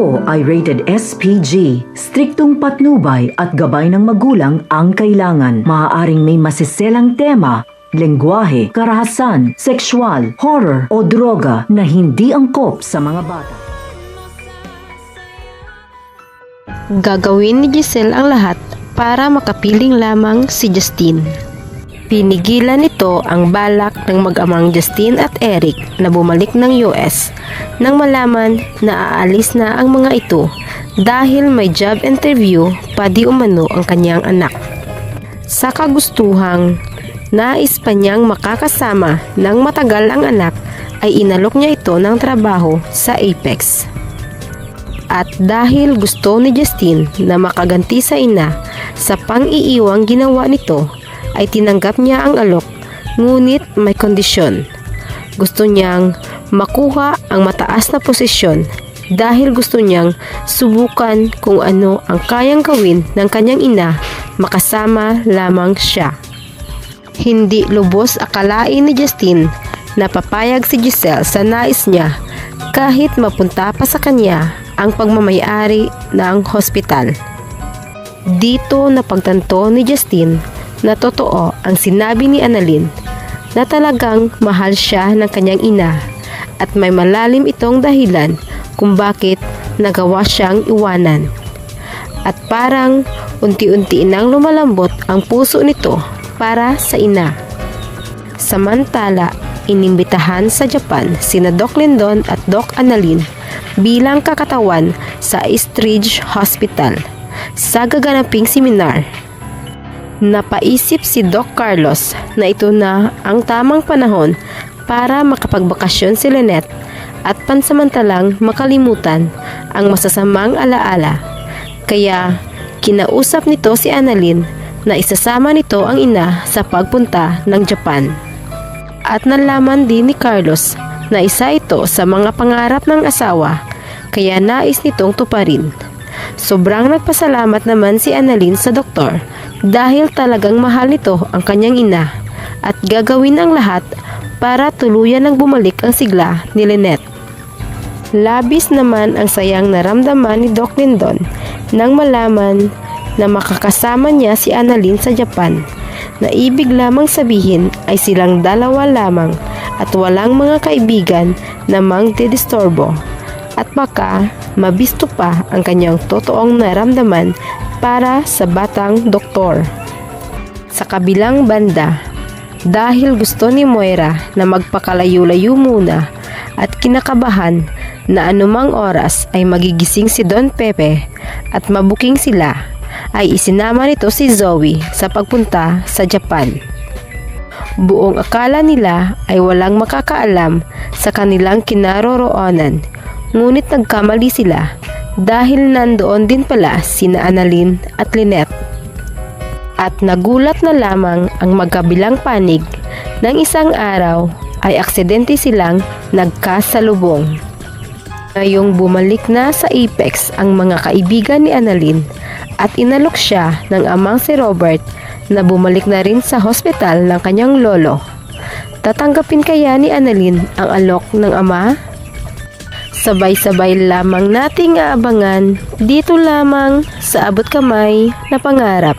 ito ay rated SPG. Striktong patnubay at gabay ng magulang ang kailangan. Maaaring may masiselang tema, lengguwahe, karahasan, sexual, horror o droga na hindi angkop sa mga bata. Gagawin ni Giselle ang lahat para makapiling lamang si Justine. Pinigilan nito ang balak ng mag-amang Justine at Eric na bumalik ng US nang malaman na aalis na ang mga ito dahil may job interview pa di umano ang kanyang anak. Sa kagustuhang nais pa niyang makakasama ng matagal ang anak ay inalok niya ito ng trabaho sa Apex. At dahil gusto ni Justine na makaganti sa ina sa pang-iiwang ginawa nito, ay tinanggap niya ang alok, ngunit may kondisyon. Gusto niyang makuha ang mataas na posisyon dahil gusto niyang subukan kung ano ang kayang gawin ng kanyang ina makasama lamang siya. Hindi lubos akalain ni Justine na papayag si Giselle sa nais niya kahit mapunta pa sa kanya ang pagmamayari ng hospital. Dito napagtanto ni Justine na totoo ang sinabi ni Annalyn na talagang mahal siya ng kanyang ina at may malalim itong dahilan kung bakit nagawa siyang iwanan. At parang unti-unti nang lumalambot ang puso nito para sa ina. Samantala, inimbitahan sa Japan sina Doc Lindon at Doc Annalyn bilang kakatawan sa Eastridge Hospital sa gaganaping seminar. Napaisip si Doc Carlos na ito na ang tamang panahon para makapagbakasyon si Lynette at pansamantalang makalimutan ang masasamang alaala. Kaya kinausap nito si Annalyn na isasama nito ang ina sa pagpunta ng Japan. At nalaman din ni Carlos na isa ito sa mga pangarap ng asawa, kaya nais nitong tuparin. Sobrang nagpasalamat naman si Annalyn sa doktor dahil talagang mahal nito ang kanyang ina at gagawin ang lahat para tuluyan ng bumalik ang sigla ni Lynette. Labis naman ang sayang naramdaman ni Doc Lindon nang malaman na makakasama niya si Annalyn sa Japan, na ibig lamang sabihin ay silang dalawa lamang at walang mga kaibigan na mang-didisturbo at baka mabisto pa ang kanyang totoong naramdaman para sa batang doktor. Sa kabilang banda, dahil gusto ni Moira na magpakalayo-layo muna at kinakabahan na anumang oras ay magigising si Don Pepe at mabuking sila, ay isinama nito si Zoe sa pagpunta sa Japan. Buong akala nila ay walang makakaalam sa kanilang kinaroroonan, ngunit nagkamali sila dahil nandoon din pala sina Annalyn at Lynette. At nagulat na lamang ang magkabilang panig ng isang araw ay aksidente silang nagkasalubong. Ngayong bumalik na sa Apex ang mga kaibigan ni Annalyn at inalok siya ng amang si Robert na bumalik na rin sa hospital ng kanyang lolo. Tatanggapin kaya ni Annalyn ang alok ng ama? Sabay-sabay lamang nating aabangan dito lamang sa Abot Kamay na Pangarap.